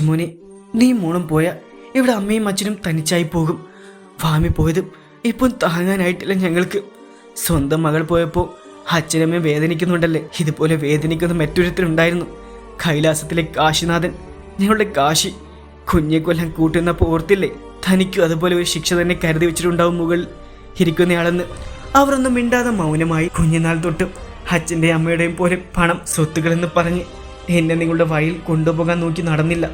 മോനെ, നീ മോളും പോയാൽ ഇവിടെ അമ്മയും അച്ഛനും തനിച്ചായി പോകും. ഫാമി പോയതും ഇപ്പം താങ്ങാനായിട്ടില്ല ഞങ്ങൾക്ക്. സ്വന്തം മകൾ പോയപ്പോൾ അച്ഛനമ്മയും വേദനിക്കുന്നുണ്ടല്ലേ, ഇതുപോലെ വേദനിക്കുന്ന മറ്റൊരുത്തരുണ്ടായിരുന്നു. കൈലാസത്തിലെ കാശിനാഥൻ, ഞങ്ങളുടെ കാശി. കുഞ്ഞെ കൊല്ലാൻ കൂട്ടുന്നപ്പോൾ ഓർത്തില്ലേ, തനിക്കും അതുപോലെ ഒരു ശിക്ഷ തന്നെ കരുതി വെച്ചിട്ടുണ്ടാവും മുകളിൽ ഇരിക്കുന്നയാളെന്ന്. അവരൊന്നും മിണ്ടാതെ മൗനമായി. കുഞ്ഞുനാൾ തൊട്ടും അച്ഛൻ്റെയും അമ്മയുടെയും പോലെ പണം, സ്വത്തുക്കളെന്ന് പറഞ്ഞ് എന്നെ നിങ്ങളുടെ വഴിയിൽ കൊണ്ടുപോകാൻ നോക്കി നടന്നില്ല.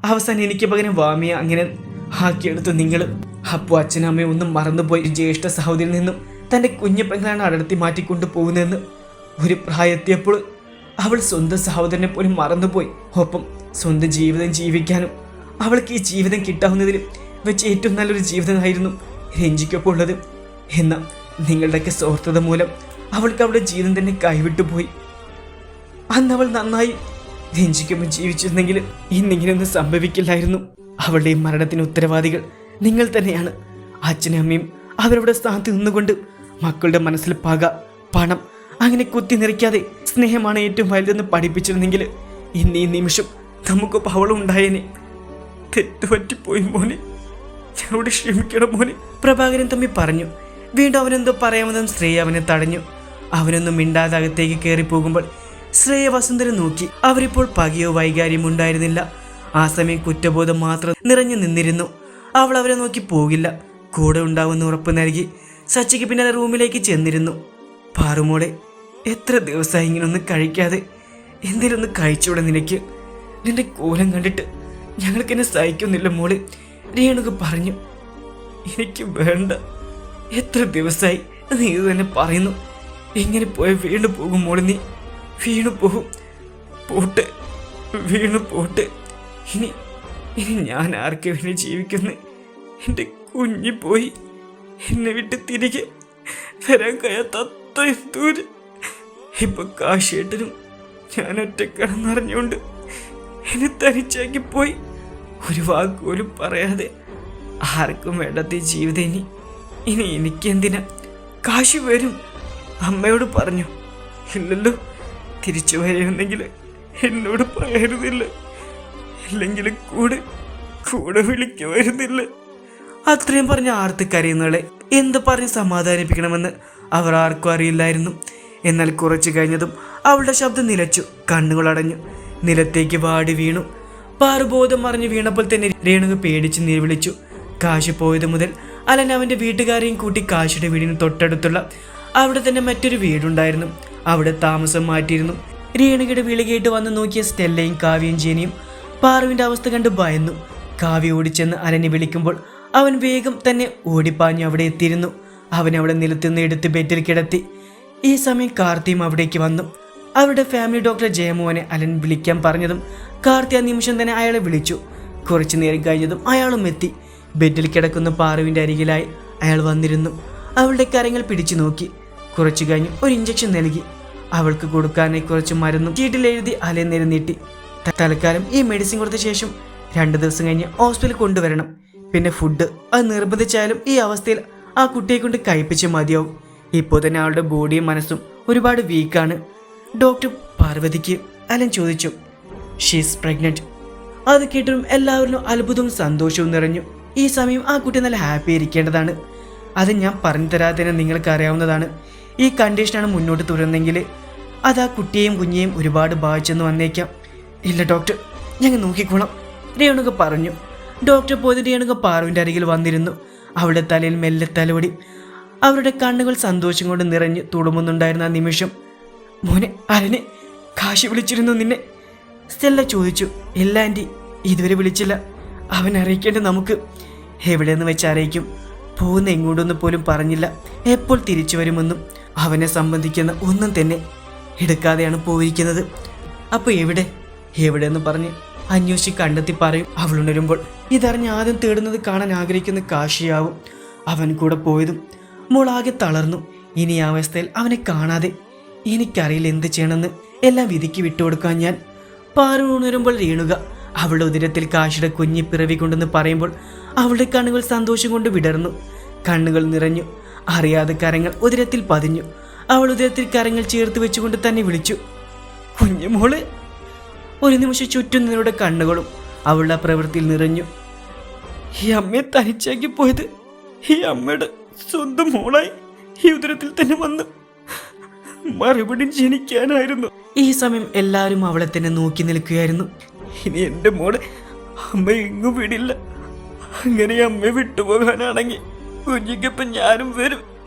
അവസാനം എനിക്ക് പകരം വാമിയെ അങ്ങനെ ആക്കിയെടുത്തു നിങ്ങൾ. അപ്പോൾ അച്ഛനും അമ്മയും ഒന്നും മറന്നുപോയി. ജ്യേഷ്ഠ സഹോദരിയിൽ നിന്നും തൻ്റെ കുഞ്ഞു പെങ്ങളാണ് അടർത്തി മാറ്റിക്കൊണ്ടു പോകുന്നതെന്ന്. ഒരു പ്രായത്തിയപ്പോൾ അവൾ സ്വന്തം സഹോദരനെ പോലും മറന്നുപോയി. ഒപ്പം സ്വന്തം ജീവിതം ജീവിക്കാനും അവൾക്ക് ഈ ജീവിതം കിട്ടാവുന്നതിൽ വെച്ച് ഏറ്റവും നല്ലൊരു ജീവിതമായിരുന്നു രഞ്ജിക്കൊപ്പം ഉള്ളത്. എന്നാൽ നിങ്ങളുടെയൊക്കെ സ്വാർത്ഥത മൂലം അവൾക്ക് അവളുടെ ജീവിതം തന്നെ കൈവിട്ടു പോയി. അന്ന് അവൾ നന്നായി രഞ്ജിക്കൊപ്പം ജീവിച്ചിരുന്നെങ്കിൽ ഇന്നിങ്ങനെയൊന്നും സംഭവിക്കില്ലായിരുന്നു. അവളുടെ മരണത്തിന് ഉത്തരവാദികൾ നിങ്ങൾ തന്നെയാണ്. അച്ഛനും അമ്മയും അവരുടെ സ്ഥാനത്ത് നിന്നുകൊണ്ട് മക്കളുടെ മനസ്സിൽ പക, പണം അങ്ങനെ കുത്തി നിറയ്ക്കാതെ സ്നേഹമാണ് ഏറ്റവും വലുതെന്ന് പഠിപ്പിച്ചിരുന്നെങ്കിൽ ഇന്ന് ഈ നിമിഷം നമുക്കൊപ്പം അവളും ഉണ്ടായേനെ. തെറ്റുപറ്റിപ്പോയി മോനെ, ഞങ്ങളോട് ക്ഷമിക്കണം മോനെ, പ്രഭാകരൻ തമ്മി പറഞ്ഞു. വീണ്ടും അവനെന്തോ പറയാമെന്നും ശ്രേയ അവനെ തടഞ്ഞു. അവനൊന്നും മിണ്ടാതെ അകത്തേക്ക് കയറിപ്പോകുമ്പോൾ ശ്രേയ വസുന്ധര നോക്കി. അവരിപ്പോൾ പകയോ വൈകാര്യമോ ഉണ്ടായിരുന്നില്ല. ആ സമയം കുറ്റബോധം മാത്രം നിറഞ്ഞു നിന്നിരുന്നു. അവൾ അവരെ നോക്കി പോകില്ല, കൂടെ ഉണ്ടാവുമെന്ന് ഉറപ്പ് നൽകി സച്ചിക്ക് പിന്നാലെ റൂമിലേക്ക് ചെന്നിരുന്നു. പാറുമോളെ, എത്ര ദിവസമായി ഇങ്ങനൊന്നും കഴിക്കാതെ? എന്തെങ്കിലും ഒന്ന് കഴിച്ചൂടെ നിനക്ക്? നിന്റെ കോലം കണ്ടിട്ട് ഞങ്ങൾക്കെന്നെ സഹിക്കുന്നില്ല മോളെ, രേണുക പറഞ്ഞു. എനിക്ക് വേണ്ട. എത്ര ദിവസമായി നീ ഇത് തന്നെ പറയുന്നു. എങ്ങനെ പോയ വീണു പോകും മോളെ, നീ വീണു പോകും. പോട്ട്, വീണു പോട്ട്. ഇനി ഞാൻ ആർക്ക് വേണ്ടി ജീവിക്കുന്നു? എൻ്റെ കുഞ്ഞി പോയി എന്നെ വിട്ട് തിരികെ വരാൻ കഴിയാത്ത അത്രയും ദൂരം. ഇപ്പൊ കാശിയേട്ടനും ഞാൻ ഒറ്റക്കാണെന്നറിഞ്ഞുകൊണ്ട് എന്നെ തനിച്ചാക്കി പോയി. ഒരു വാക്ക് പോലും പറയാതെ ആർക്കും വേണ്ടാത്ത ജീവിതം ഇനി എനിക്കെന്തിനാ? കാശി വരും, അമ്മയോട് പറഞ്ഞു. ഇല്ലല്ലോ, തിരിച്ചു വരുന്നെങ്കിൽ എന്നോട് പറയരുതില്ല, ഇല്ലെങ്കിൽ കൂടെ വിളിക്കുമായിരുന്നില്ല. അത്രയും പറഞ്ഞ് ആർത്ത് കരയുന്നവളെ എന്ത് പറഞ്ഞ് സമാധാനിപ്പിക്കണമെന്ന് അവർ ആർക്കും അറിയില്ലായിരുന്നു. എന്നാൽ കുറച്ചു കഴിഞ്ഞതും അവളുടെ ശബ്ദം നിലച്ചു, കണ്ണുകളടഞ്ഞു, നിലത്തേക്ക് വാടി വീണു. പാറുബോധം മറിഞ്ഞ് വീണപ്പോൾ തന്നെ രേണുക പേടിച്ച് നിലവിളിച്ചു. കാശി പോയത് മുതൽ അലൻ അവൻ്റെ വീട്ടുകാരെയും കൂട്ടി കാശിയുടെ വീടിന് തൊട്ടടുത്തുള്ള അവിടെ തന്നെ മറ്റൊരു വീടുണ്ടായിരുന്നു. അവിടെ താമസം മാറ്റിയിരുന്നു. രേണുകയുടെ വിളി കേട്ട് വന്ന് നോക്കിയ സ്റ്റെല്ലയും കാവ്യയും ജേനിയും പാറുവിൻ്റെ അവസ്ഥ കണ്ട് ഭയന്നു. കാവ്യ ഓടിച്ചെന്ന് അലനെ വിളിക്കുമ്പോൾ അവൻ വേഗം തന്നെ ഓടിപ്പാഞ്ഞു അവിടെ എത്തിയിരുന്നു. അവൻ അവിടെ നിലത്തുനിന്ന് എടുത്ത് ബെഡിൽ കിടത്തി. ഈ സമയം കാർത്തിയും അവിടേക്ക് വന്നു. അവരുടെ ഫാമിലി ഡോക്ടർ ജയമോഹനെ അലൻ വിളിക്കാൻ പറഞ്ഞതും കാർത്തി ആ നിമിഷം തന്നെ അയാളെ വിളിച്ചു. കുറച്ചു നേരം കഴിഞ്ഞതും അയാളും എത്തി. ബെഡിൽ കിടക്കുന്ന പാറുവിൻ്റെ അരികിലായി അയാൾ വന്നിരുന്നു. അവളുടെ കരങ്ങൾ പിടിച്ചു നോക്കി. കുറച്ചു കഴിഞ്ഞ് ഒരു ഇഞ്ചക്ഷൻ നൽകി. അവൾക്ക് കൊടുക്കാനായി കുറച്ച് മരുന്നും ചീട്ടിൽ എഴുതി അലൻ നീട്ടി. തൽക്കാലം ഈ മെഡിസിൻ കൊടുത്ത ശേഷം 2 ദിവസം കഴിഞ്ഞ് ഹോസ്പിറ്റലിൽ കൊണ്ടുവരണം. പിന്നെ ഫുഡ് അത് നിർബന്ധിച്ചായാലും ഈ അവസ്ഥയിൽ ആ കുട്ടിയെ കൊണ്ട് കഴിപ്പിച്ച് മതിയാവും. ഇപ്പോൾ തന്നെ അവളുടെ ബോഡിയും മനസ്സും ഒരുപാട് വീക്കാണ്. ഡോക്ടർ പാർവതിക്ക് അലൻ ചോദിച്ചു. She's pregnant. അത് കേട്ടതും എല്ലാവരിലും അത്ഭുതവും സന്തോഷവും നിറഞ്ഞു. ഈ സമയം ആ കുട്ടി നല്ല ഹാപ്പി ആയിരിക്കേണ്ടതാണ്. അത് ഞാൻ പറഞ്ഞു തരാതെ തന്നെ നിങ്ങൾക്ക് അറിയാവുന്നതാണ്. ഈ കണ്ടീഷനാണ് മുന്നോട്ട് തുടരുന്നെങ്കിൽ അത് ആ കുട്ടിയെയും കുഞ്ഞിയെയും ഒരുപാട് ബാധിച്ചെന്ന് വന്നേക്കാം. ഇല്ല ഡോക്ടർ, ഞങ്ങൾ നോക്കിക്കോളാം, രേണുക പറഞ്ഞു. ഡോക്ടർ പോയത് രേണുക പാറുവിൻ്റെ അരികിൽ വന്നിരുന്നു. അവളുടെ തലയിൽ മെല്ലെ തലോടി. അവരുടെ കണ്ണുകൾ സന്തോഷം കൊണ്ട് നിറഞ്ഞ് തുളുമ്പുന്നുണ്ടായിരുന്ന ആ നിമിഷം. മോനെ, അലനെ കാശി വിളിച്ചിരുന്നു നിന്നെ? സ്റ്റെല്ല ചോദിച്ചു. ഇല്ല ആൻറ്റി, ഇതുവരെ വിളിച്ചില്ല. അവൻ അറിയിക്കേണ്ടത് നമുക്ക്. എവിടെയെന്ന് വെച്ച് അറിയിക്കും. പോകുന്ന എങ്ങോട്ടൊന്നും പോലും പറഞ്ഞില്ല. എപ്പോൾ തിരിച്ചു വരുമെന്നും അവനെ സംബന്ധിക്കുന്ന ഒന്നും തന്നെ എടുക്കാതെയാണ് പോയിരിക്കുന്നത്. അപ്പോൾ എവിടെയെന്ന് പറഞ്ഞ് അന്വേഷിച്ച് കണ്ടെത്തി പറയും. അവളുണരുമ്പോൾ ഇതറിഞ്ഞ് ആദ്യം തേടുന്നത് കാണാൻ ആഗ്രഹിക്കുന്ന കാശിയാവും. അവൻ കൂടെ പോയതും മോളാകെ തളർന്നു. ഇനി ആ അവസ്ഥയിൽ അവനെ കാണാതെ എനിക്കറിയില്ല എന്ത് ചെയ്യണമെന്ന്. എല്ലാം വിധിക്ക് വിട്ടുകൊടുക്കാൻ ഞാൻ. പാറു ഉണരുമ്പോൾ രേണുക അവളുടെ ഉദരത്തിൽ കാശിയുടെ കുഞ്ഞി പിറവി കൊണ്ടെന്ന് പറയുമ്പോൾ അവളുടെ കണ്ണുകൾ സന്തോഷം കൊണ്ട് വിടർന്നു. കണ്ണുകൾ നിറഞ്ഞു. അറിയാതെ കരങ്ങൾ ഉദരത്തിൽ പതിഞ്ഞു. അവൾ ഉദരത്തിൽ കരങ്ങൾ ചേർത്ത് വെച്ചുകൊണ്ട് തന്നെ വിളിച്ചു, കുഞ്ഞുമോള്. ഒരു നിമിഷം ചുറ്റും നിങ്ങളുടെ കണ്ണുകളും അവളുടെ പ്രവൃത്തിയിൽ നിറഞ്ഞു. ഈ അമ്മയെ തനിച്ചാക്കി പോയത് ഈ അമ്മയുടെ സ്വന്തം മോളായി ഈ ഉദരത്തിൽ തന്നെ വന്നു മറുപടി ജനിക്കാനായിരുന്നു. ഈ സമയം എല്ലാവരും അവളെ തന്നെ നോക്കി നിൽക്കുകയായിരുന്നു. ഇനി എൻ്റെ മോളെ അമ്മ എങ്ങും വിടില്ല. അങ്ങനെ അമ്മയെ വിട്ടുപോകാനാണെങ്കിൽ കുഞ്ഞിക്കൊപ്പം ഞാനും വരും.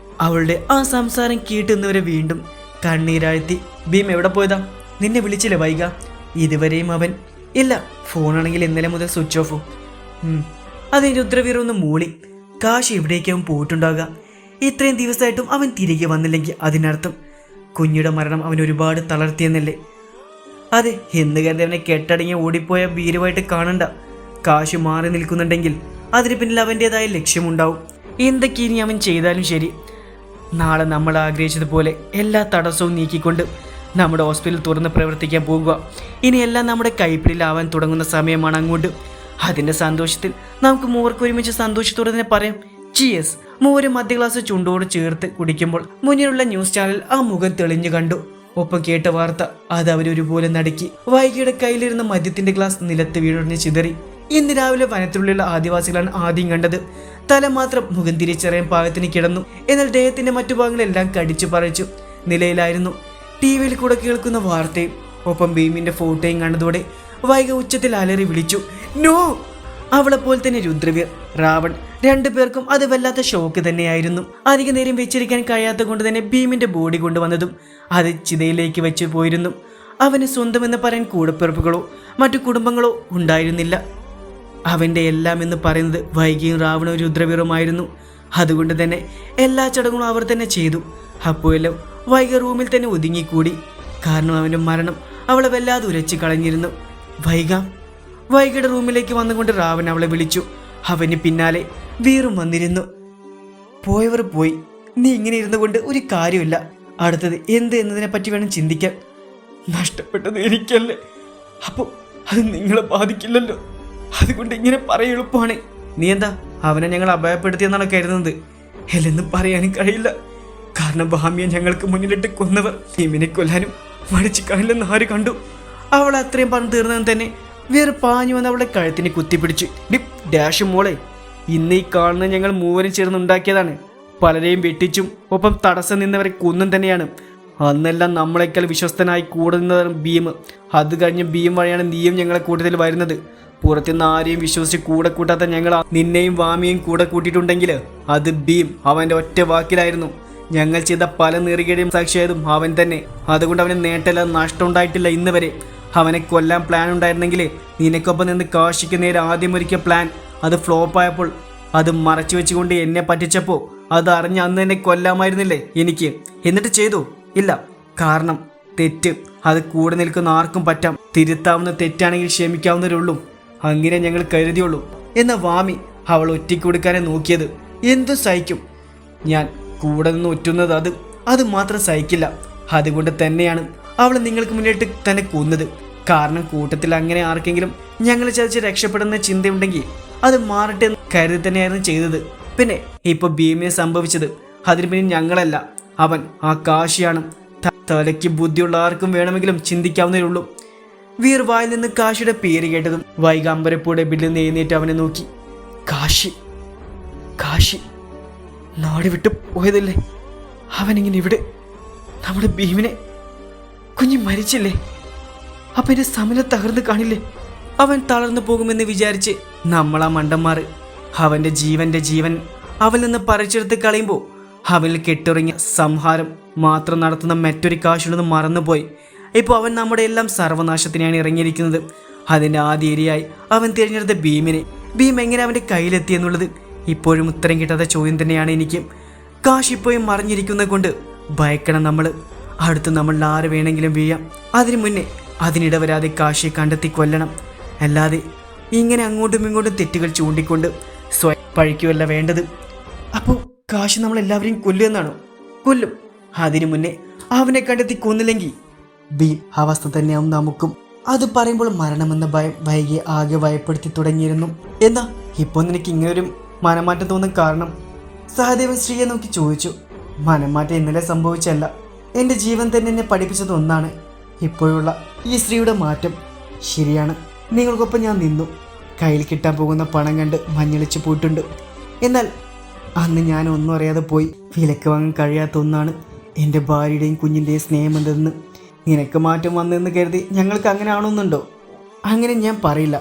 അവളുടെ ആ സംസാരം കേട്ടുന്നവരെ വീണ്ടും കണ്ണീരാഴ്ത്തി. ഭീം എവിടെ പോയതാ? നിന്നെ വിളിച്ചില്ല വൈക? ഇതുവരെയും അവൻ ഇല്ല. ഫോണാണെങ്കിൽ ഇന്നലെ മുതൽ സ്വിച്ച് ഓഫും. അതെ, രുദ്രവീർ ഒന്ന് മൂളി. കാശ് എവിടേക്കാവും പോയിട്ടുണ്ടാകുക? ഇത്രയും ദിവസമായിട്ടും അവൻ തിരികെ വന്നില്ലെങ്കിൽ അതിനർത്ഥം കുഞ്ഞിയുടെ മരണം അവൻ ഒരുപാട് തളർത്തിയെന്നല്ലേ? അതെ, എന്ന് കരുതി അവനെ കെട്ടടങ്ങി ഓടിപ്പോയ വീരുമായിട്ട് കാണണ്ട. കാശ് മാറി നിൽക്കുന്നുണ്ടെങ്കിൽ അതിന് പിന്നിൽ അവൻ്റെതായ ലക്ഷ്യമുണ്ടാവും. എന്തൊക്കെ ഇനി അവൻ ചെയ്താലും ശരി, നാളെ നമ്മൾ ആഗ്രഹിച്ചതുപോലെ എല്ലാ തടസ്സവും നീക്കിക്കൊണ്ട് നമ്മുടെ ഹോസ്പിറ്റൽ തുറന്ന് പ്രവർത്തിക്കാൻ പോകുക. ഇനിയെല്ലാം നമ്മുടെ കൈപ്പിടിയിലാവാൻ തുടങ്ങുന്ന സമയമാണ് അങ്ങോട്ട്. അതിൻ്റെ സന്തോഷത്തിൽ നമുക്ക് മൂവർക്ക് ഒരുമിച്ച് സന്തോഷത്തോടെ തന്നെ പറയാം. ചിയേഴ്സ്. മൂവര് മധ്യ ഗ്ലാസ് ചുണ്ടോട് ചേർത്ത് കുടിക്കുമ്പോൾ മുന്നിലുള്ള ന്യൂസ് ചാനൽ ആ മുഖം തെളിഞ്ഞു കണ്ടു. ഒപ്പം കേട്ട വാർത്ത അത് അവരൊരുപോലെ നടുക്കി. വൈകിയുടെ കയ്യിലിരുന്ന മദ്യത്തിന്റെ ഗ്ലാസ് നിലത്ത് വീഴൊടിഞ്ഞ് ചിതറി. ഇന്ന് രാവിലെ വനത്തിലുള്ള ആദിവാസികളാണ് ആദ്യം കണ്ടത്. തല മാത്രം മുഖം തിരിച്ചറിയാൻ പാകത്തിന് കിടന്നു. എന്നാൽ ദേഹത്തിന്റെ മറ്റു ഭാഗങ്ങളെല്ലാം കടിച്ചു പറിച്ചു നിലയിലായിരുന്നു. ടിവിയിൽ കൂടെ കേൾക്കുന്ന വാർത്തയും ഒപ്പം ഭീമിന്റെ ഫോട്ടോയും കണ്ടതോടെ വൈക ഉച്ചത്തിൽ അലറി വിളിച്ചു, നോ! അവളെപ്പോലെ തന്നെ രുദ്രവീർ, രാവൺ, രണ്ടുപേർക്കും അത് വല്ലാത്ത ഷോക്ക് തന്നെയായിരുന്നു. അധിക നേരം വെച്ചിരിക്കാൻ കഴിയാത്ത കൊണ്ട് തന്നെ ഭീമിന്റെ ബോഡി കൊണ്ടുവന്നതും അത് ചിതയിലേക്ക് വെച്ച് പോയിരുന്നു. അവന് സ്വന്തമെന്ന് പറയാൻ കൂടപ്പിറപ്പുകളോ മറ്റു കുടുംബങ്ങളോ ഉണ്ടായിരുന്നില്ല. അവൻ്റെ എല്ലാം എന്ന് പറയുന്നത് വൈകിയും രാവണവും രുദ്രവീറുമായിരുന്നു. അതുകൊണ്ട് തന്നെ എല്ലാ ചടങ്ങുകളും അവർ തന്നെ ചെയ്തു. അപ്പോഴെല്ലാം വൈകി റൂമിൽ തന്നെ ഒതുങ്ങിക്കൂടി. കാരണം അവൻ്റെ മരണം അവളെ വല്ലാതെ ഉരച്ച് കളഞ്ഞിരുന്നു. വൈകിയുടെ റൂമിലേക്ക് വന്നുകൊണ്ട് രാവൺ അവളെ വിളിച്ചു. അവന് പിന്നാലെ വീറും വന്നിരുന്നു. പോയവർ പോയി, നീ ഇങ്ങനെ ഇരുന്നു കൊണ്ട് ഒരു കാര്യമില്ല. അടുത്തത് എന്ത് എന്നതിനെ പറ്റി വേണം ചിന്തിക്കാൻ. നഷ്ടപ്പെട്ടത് എനിക്കല്ലേ, അപ്പോൾ അത് നിങ്ങളെ ബാധിക്കില്ലല്ലോ. അതുകൊണ്ട് ഇങ്ങനെ പറയാൻ എളുപ്പമാണ്. നീ എന്താ അവനെ ഞങ്ങൾ അഭയപ്പെടുത്തിയെന്നാണ് കരുതുന്നത്? അല്ലെന്നും പറയാനും കഴിയില്ല. കാരണം ഭാമിയെ ഞങ്ങൾക്ക് മുന്നിലിട്ട് കൊന്നവർ ഭീമിനെ കൊല്ലാനും മടിച്ചു കാണില്ലെന്ന് ആര് കണ്ടു? അവൾ അത്രയും പറഞ്ഞു തീർന്നതും തന്നെ വേറെ പാഞ്ഞു വന്ന് അവളെ കഴുത്തിന് കുത്തിപ്പിടിച്ചു. ഡാഷ് മോളെ, ഇന്ന് ഈ കാണുന്ന ഞങ്ങൾ മൂവരും ചേർന്നുണ്ടാക്കിയതാണ്. പലരെയും വെട്ടിച്ചും ഒപ്പം തടസ്സം നിന്നവരെ കൊന്നും തന്നെയാണ്. അന്നെല്ലാം നമ്മളെക്കാൾ വിശ്വസ്തനായി കൂടെ നിന്നതാണ് ഭീം. അത് കഴിഞ്ഞ് ഭീം വഴിയാണ് നീയും ഞങ്ങളെ കൂട്ടത്തിൽ വരുന്നത്. പുറത്തുനിന്ന് ആരെയും വിശ്വസിച്ച് കൂടെ കൂട്ടാത്ത ഞങ്ങൾ നിന്നെയും വാമിയെയും കൂടെ കൂട്ടിയിട്ടുണ്ടെങ്കിൽ അത് ഭീം അവൻ്റെ ഒറ്റ വാക്കിലായിരുന്നു. ഞങ്ങൾ ചെയ്ത പല നെറുകയുടെയും സാക്ഷിയായതും അവൻ തന്നെ. അതുകൊണ്ട് അവന് നേട്ടമില്ല, നഷ്ടം ഉണ്ടായിട്ടില്ല ഇന്ന് വരെ. അവനെ കൊല്ലാൻ പ്ലാൻ ഉണ്ടായിരുന്നെങ്കിൽ നിനക്കൊപ്പം നിന്ന് കാശിക്ക് നേരെ ആദ്യം ഒരുക്കിയ പ്ലാൻ അത് ഫ്ലോപ്പായപ്പോൾ അത് മറച്ചു വെച്ചുകൊണ്ട് എന്നെ പറ്റിച്ചപ്പോൾ അത് അറിഞ്ഞ് അന്ന് എന്നെ കൊല്ലാമായിരുന്നില്ലേ എനിക്ക്? എന്നിട്ട് ചെയ്തു ഇല്ല. കാരണം തെറ്റ് അത് കൂടെ നിൽക്കുന്ന ആർക്കും പറ്റാം. തിരുത്താവുന്ന തെറ്റാണെങ്കിൽ ക്ഷമിക്കാവുന്നവരുള്ളൂ. അങ്ങനെ ഞങ്ങൾ കരുതിയുള്ളൂ. എന്ന വാമി അവൾ ഒറ്റയ്ക്ക് കൊടുക്കാനെ നോക്കിയത്. എന്തു സഹിക്കും ഞാൻ കൂടെ നിന്ന് ഒറ്റുന്നത്? അത് മാത്രം സഹിക്കില്ല. അതുകൊണ്ട് തന്നെയാണ് അവൾ നിങ്ങൾക്ക് മുന്നിട്ട് തന്നെ കൊന്നത്. കാരണം കൂട്ടത്തിൽ അങ്ങനെ ആർക്കെങ്കിലും ഞങ്ങൾ ചതിച്ച് രക്ഷപ്പെടുന്ന ചിന്തയുണ്ടെങ്കിൽ അത് മാറട്ടെ എന്ന് കരുതി തന്നെയായിരുന്നു ചെയ്തത്. പിന്നെ ഇപ്പൊ ഭീമിനെ സംഭവിച്ചത് അതിന് പിന്നെ ഞങ്ങളല്ല, അവൻ, ആ കാശിയാണ്. തലയ്ക്ക് ബുദ്ധിയുള്ള ആർക്കും വേണമെങ്കിലും ചിന്തിക്കാവുന്നതേ ഉള്ളൂ. വീർ വായിൽ നിന്ന് കാശിയുടെ പേര് കേട്ടതും വൈക അമ്പരപ്പൂടെ ബില്ലിൽ നിന്ന് എഴുന്നേറ്റ് അവനെ നോക്കി. കാശി നാട് വിട്ടു പോയതല്ലേ? അവനിങ്ങനെ ഇവിടെ നമ്മുടെ ഭീമിനെ കുഞ്ഞു മരിച്ചില്ലേ? അപ്പൊ എന്റെ സമല തകർന്ന് കാണില്ലേ? അവൻ തളർന്നു പോകുമെന്ന് വിചാരിച്ച് നമ്മളാ മണ്ടന്മാർ അവന്റെ ജീവൻ അവൽ നിന്ന് പറിച്ചെടുത്ത് കളയുമ്പോൾ അവനിൽ കെട്ടിറങ്ങിയ സംഹാരം മാത്രം നടത്തുന്ന മറ്റൊരു കാശുണ്ടെന്ന് മറന്നുപോയി. ഇപ്പോൾ അവൻ നമ്മുടെ എല്ലാം സർവനാശത്തിനാണ് ഇറങ്ങിയിരിക്കുന്നത്. അതിൻ്റെ ആദ്യ ഇരയായി അവൻ തിരഞ്ഞെടുത്ത ഭീമിനെ. ഭീം എങ്ങനെ അവൻ്റെ കയ്യിലെത്തിയെന്നുള്ളത് ഇപ്പോഴും ഉത്തരം കിട്ടാത്ത ചോദ്യം തന്നെയാണ് എനിക്ക്. കാശ് ഇപ്പോഴും മറിഞ്ഞിരിക്കുന്നത് കൊണ്ട് ഭയക്കണം നമ്മൾ. അടുത്ത് നമ്മൾ ആര് വേണമെങ്കിലും വീഴാം. അതിനു മുന്നേ അതിനിടവരാതെ കാശിയെ കണ്ടെത്തി കൊല്ലണം. അല്ലാതെ ഇങ്ങനെ അങ്ങോട്ടും ഇങ്ങോട്ടും തെറ്റുകൾ ചൂണ്ടിക്കൊണ്ട് സ്വയം പഴിക്കുമല്ല വേണ്ടത്. അപ്പോൾ കാശി നമ്മളെല്ലാവരെയും കൊല്ലുമെന്നാണോ? കൊല്ലും. അതിനു മുന്നേ അവനെ കണ്ടെത്തി കൊന്നില്ലെങ്കിൽ ഭീം അവസ്ഥ തന്നെയാവും നമുക്കും. അത് പറയുമ്പോൾ മരണമെന്ന ഭയം വൈകിയെ ആകെ ഭയപ്പെടുത്തി തുടങ്ങിയിരുന്നു. എന്നാ ഇപ്പോൾ നിനക്ക് ഇങ്ങനൊരു മനമാറ്റം തോന്നാൻ കാരണം? സഹദേവൻ ശ്രീയെ നോക്കി ചോദിച്ചു. മനമാറ്റം ഇന്നലെ സംഭവിച്ചല്ല, എൻ്റെ ജീവൻ തന്നെ എന്നെ പഠിപ്പിച്ചത് ഒന്നാണ്. ഇപ്പോഴുള്ള ഈ സ്ത്രീയുടെ മാറ്റം. ശരിയാണ്, നിങ്ങൾക്കൊപ്പം ഞാൻ നിന്നു. കയ്യിൽ കിട്ടാൻ പോകുന്ന പണം കണ്ട് മഞ്ഞളിച്ച് പോയിട്ടുണ്ട്. എന്നാൽ അന്ന് ഞാൻ ഒന്നും അറിയാതെ പോയി. വിലക്ക് വാങ്ങാൻ കഴിയാത്ത ഒന്നാണ് എൻ്റെ ഭാര്യയുടെയും കുഞ്ഞിൻ്റെയും സ്നേഹമെന്തെന്ന്. നിനക്ക് മാറ്റം വന്നെന്ന് കരുതി ഞങ്ങൾക്ക് അങ്ങനെ ആണോന്നുണ്ടോ? അങ്ങനെ ഞാൻ പറയില്ല.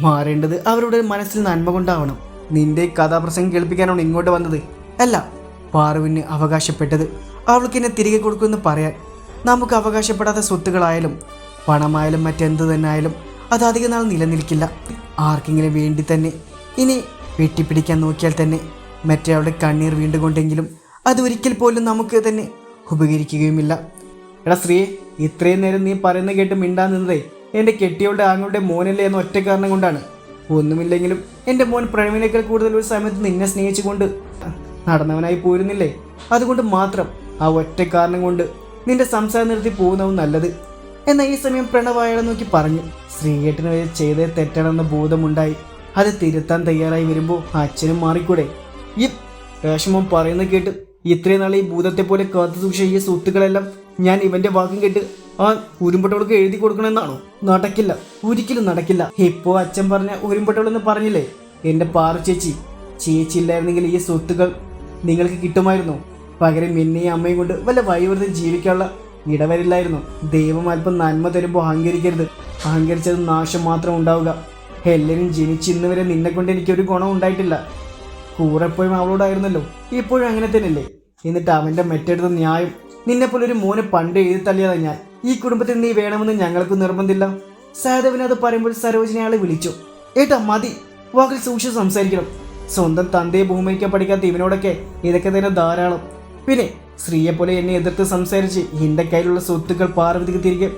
മാറേണ്ടത് അവരുടെ മനസ്സിൽ നന്മ കൊണ്ടാവണം. നിന്റെ കഥാപ്രസംഗം കേൾപ്പിക്കാനാണ് ഇങ്ങോട്ട് വന്നത്. അല്ല, പാറുവിന് അവകാശപ്പെട്ടത് അവൾക്ക് എന്നെ തിരികെ കൊടുക്കുമെന്ന് പറയാൻ. നമുക്ക് അവകാശപ്പെടാത്ത സ്വത്തുകളായാലും പണമായാലും മറ്റെന്ത് തന്നെ ആയാലും അത് അധിക നാൾ നിലനിൽക്കില്ല. ആർക്കെങ്കിലും വേണ്ടി തന്നെ ഇനി വെട്ടിപ്പിടിക്കാൻ നോക്കിയാൽ തന്നെ മറ്റേയാളുടെ കണ്ണീർ വീണ്ടുകൊണ്ടെങ്കിലും അത് ഒരിക്കൽ പോലും നമുക്ക് തന്നെ ഉപകരിക്കുകയുമില്ല. എടാ ശ്രീയെ, ഇത്രയും നേരം നീ പറയുന്ന കേട്ട് മിണ്ടാൻ നിന്നതേ എൻ്റെ കെട്ടിയവളുടെ ആങ്ങളുടെ മോനല്ലേ എന്ന ഒറ്റ കാരണം കൊണ്ടാണ്. ഒന്നുമില്ലെങ്കിലും എൻ്റെ മോൻ പ്രവീണേക്കാൾ കൂടുതൽ ഒരു സമയത്ത് നിന്നെ സ്നേഹിച്ചുകൊണ്ട് നടന്നവനായി പോരുന്നില്ലേ? അതുകൊണ്ട് മാത്രം, ആ ഒറ്റ കാരണം കൊണ്ട് നിന്റെ സംസാരം നിർത്തി പോകുന്നതും നല്ലത്. എന്നാൽ ഈ സമയം പ്രണവ് അയാളെ നോക്കി പറഞ്ഞു. ശ്രീയേട്ടന് ചെയ്തത് തെറ്റാണെന്ന ബോധമുണ്ടായി. അത് തിരുത്താൻ തയ്യാറായി വരുമ്പോൾ അച്ഛനും മാറിക്കൂടെ? ഈ രേഷ്മം പറയുന്നത് കേട്ട് ഇത്രയും നാളെ ഈ ഭൂതത്തെ പോലെ കാത്തു സൂക്ഷിച്ച ഈ സ്വത്തുക്കളെല്ലാം ഞാൻ ഇവന്റെ വാക്കും കേട്ട് ആ ഉരുമ്പട്ടവൾക്ക് എഴുതി കൊടുക്കണമെന്നാണോ? നടക്കില്ല, ഒരിക്കലും നടക്കില്ല. ഇപ്പോ അച്ഛൻ പറഞ്ഞ ഉരുമ്പട്ടവളെന്ന് പറഞ്ഞില്ലേ? എൻ്റെ പാറു ചേച്ചി ഇല്ലായിരുന്നെങ്കിൽ ഈ സ്വത്തുക്കൾ നിങ്ങൾക്ക് കിട്ടുമായിരുന്നു. പകരം എന്നെയും അമ്മയും കൊണ്ട് വല്ല വഴിവൃതം ജീവിക്കാനുള്ള ഇടവരില്ലായിരുന്നു. ദൈവം അല്പം നന്മ തരുമ്പോൾ അഹങ്കരിക്കരുത്. അഹങ്കരിച്ചത് നാശം മാത്രം ഉണ്ടാവുക. എല്ലാവരും ജനിച്ച് ഇന്ന് വരെ നിന്നെ കൊണ്ട് എനിക്കൊരു ഗുണം ഉണ്ടായിട്ടില്ല. കൂറെപ്പോഴും അവളോടായിരുന്നല്ലോ, ഇപ്പോഴും അങ്ങനെ തന്നെയല്ലേ? എന്നിട്ട് അവൻ്റെ മറ്റെടുത്ത ന്യായം നിന്നെപ്പോലെ ഒരു മോനെ പണ്ട് എഴുതി തള്ളിയതാ ഞാൻ. ഈ കുടുംബത്തിൽ നീ വേണമെന്ന് ഞങ്ങൾക്ക് നിർബന്ധമില്ല. സഹദേവന് അത് പറയുമ്പോൾ സരോജിനി അയാളെ വിളിച്ചു. ഏട്ടാ മതി, വാക്കിൽ സൂക്ഷിച്ച് സംസാരിക്കണം. സ്വന്തം തന്തയെ ബഹുമാനിക്കാൻ പഠിക്കാത്ത ഇവനോടൊക്കെ ഇതൊക്കെ തന്നെ ധാരാളം. പിന്നെ സ്ത്രീയെപ്പോലെ എന്നെ എതിർത്ത് സംസാരിച്ച് എൻ്റെ കയ്യിലുള്ള സ്വത്തുക്കൾ പാർവതിക്ക് തിരികെ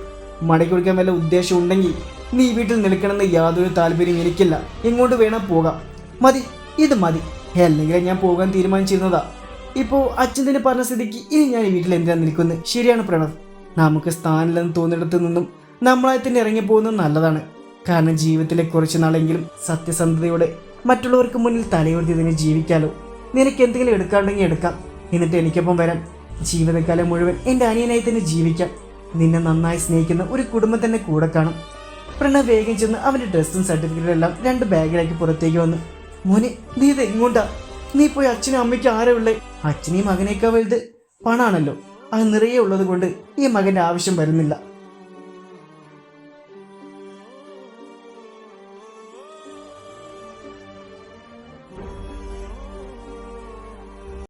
മടക്കി കൊടുക്കാൻ വല്ല ഉദ്ദേശം ഉണ്ടെങ്കിൽ നീ വീട്ടിൽ നിൽക്കണമെന്ന് യാതൊരു താല്പര്യം എനിക്കില്ല. എങ്ങോട്ട് വേണം പോകാം. മതി, ഇത് മതി. അല്ലെങ്കിൽ ഞാൻ പോകാൻ തീരുമാനിച്ചിരുന്നതാ. ഇപ്പോൾ അച്ഛൻ തന്നെ പറഞ്ഞ സ്ഥിതിക്ക് ഇനി ഞാൻ ഈ വീട്ടിൽ എന്തിനാ നിൽക്കുന്നത്? ശരിയാണ് പ്രണവ്, നമുക്ക് സ്ഥാനമില്ലെന്ന് തോന്നിയിടത്തു നിന്നും നമ്മളായി തന്നെ ഇറങ്ങിപ്പോകുന്നത് നല്ലതാണ്. കാരണം ജീവിതത്തിലെ കുറച്ച് നാളെങ്കിലും സത്യസന്ധതയോടെ മറ്റുള്ളവർക്ക് മുന്നിൽ തലയുയർത്തി തന്നെ ജീവിക്കാലോ. നിനക്ക് എന്തെങ്കിലും എടുക്കാണ്ടെങ്കിൽ എടുക്കാം, എന്നിട്ട് എനിക്കൊപ്പം വരാം. ജീവിതകാലം മുഴുവൻ എൻ്റെ അനിയനായി തന്നെ ജീവിക്കാം. നിന്നെ നന്നായി സ്നേഹിക്കുന്ന ഒരു കുടുംബം തന്നെ കൂടെ കാണും. പ്രണവ് വേഗം ചെന്ന് അവൻ്റെ ഡ്രസ്സും സർട്ടിഫിക്കറ്റും എല്ലാം 2 ബാഗിലാക്കി പുറത്തേക്ക് വന്നു. മോനെ, നീ ഇത് എങ്ങോട്ടാ? നീ പോയി അച്ഛനും അമ്മയ്ക്കും ആരാ ഉള്ളേ? അച്ഛനെയും മകനേക്കാൾ വലുത് പണാണല്ലോ. അത് നിറയെ ഉള്ളത് കൊണ്ട് ഈ മകൻ്റെ ആവശ്യം വരുന്നില്ല.